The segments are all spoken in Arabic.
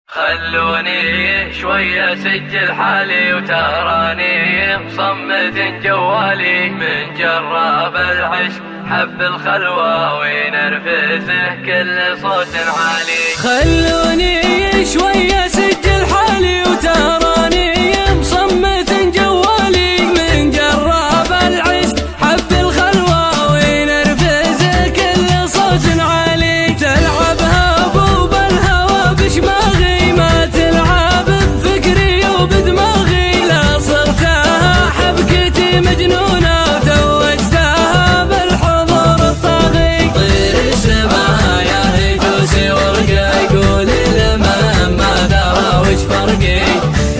خلوني شوي اسجل حالي وتراني مصمت جوالي من جراب العشق حب الخلوة ونرفزه كل صوت عالي. خلوني شوي اسجل حالي وتراني مصمت جوالي من جراب العشق حب الخلوة ونرفزه كل صوت عالي. تلعبها ابو بالهوى بشماغي ما تلعب بفكري وبدماغي، لا صرتها حبكتي مجنونة وتوجتها بالحضور الطاغي. طير السما يا هيجوسي ورقة يقولي لمن ما درى وش فرقي،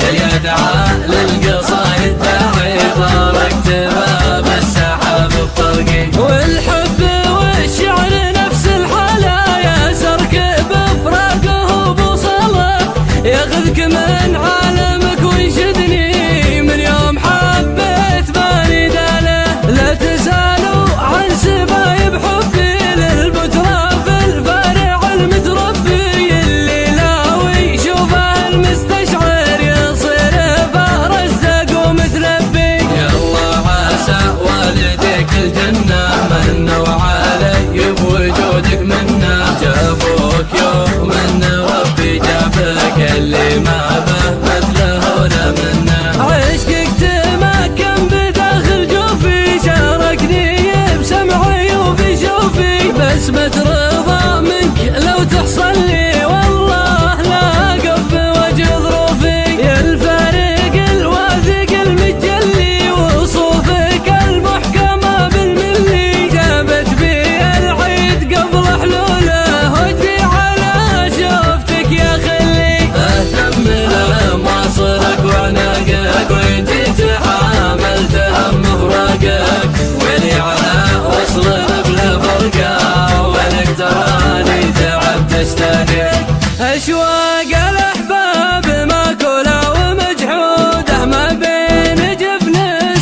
اليدعى للقصايد داعي طارقت باب السحاب بطرقي. والحب والشعر نفس الحالة ياسرك بفراقه بوصله، ياخذك من عالمك وينشدني من يوم حبيت باني داله. لا تسالوا عن سبايب حبي للبترى في الفارع المتربي، اللي لاوي شوفه المستشعر يصير فهر الزق ومتلبي. يالله عسى والديك الجنة منوا علي بوجودك منا، جابوك يوم ان ربي جابك اللي ما به مثله ولا منه. عشقك تمكن بداخل جوفي شاركني بسمعي وفي شوفي، بسمة رضا منك لو تحصل لي والله لا اقف بوجه ظروفي. يا الفارق الواثق المتجلي وصوفك المحكمة بالملي، جابت بي العيد قبل حلوله وجهي على شوفتك يا خلي. اهتم لمواصلك وعناقك وان جيت حاملت هم فراقك، ويلي على وصلك بلا فرقه ولك تراني تعبت اشتاقك. اشواق الاحباب ماكوله ومجحوده ما بين جفن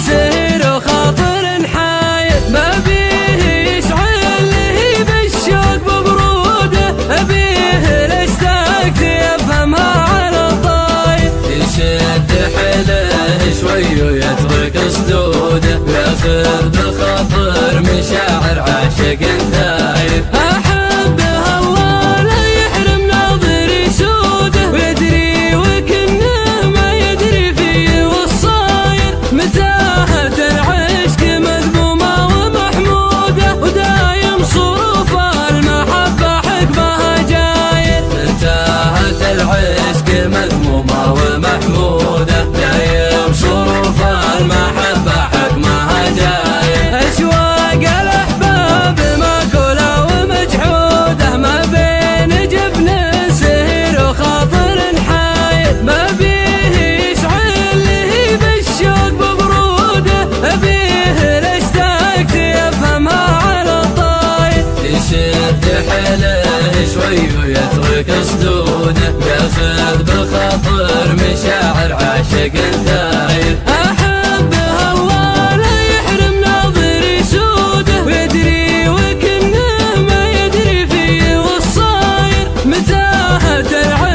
سهر وخاطر حاير، ما بيه يشعل لي بالشوق ببروده، ابيه لاشتقت يفهمها على الطاير. يشد حيله شوي ويترك صدوده، وياخذ بالخاطر مشاعر عاشق ثاير. احبها الله لا يحرم ناظري سوده، ويدري وكنه ما يدري فيه والصاير. متاهة العشق مذمومة ومحمودة، ودايم صروف المحبة حقبها جاير. متاهة العشق مذمومة ومحمودة، دايم صروف المحبة حقبها جاير. اشواق الاحباب ماكوله ومجحوده، ما بين جفن سهر وخاطر حاير، ما بيه يشعل لي بالشوق ببروده، ابيه لاشتقت يفهمها على الطاير. يشد حيله شوي ويترك صدوده، ياخذ بالخاطر مشاعر عاشق ثاير. احبها الله لا يحرم ناظري سوده، ويدري وكنه ما يدري فيه والصاير. متاهة العشق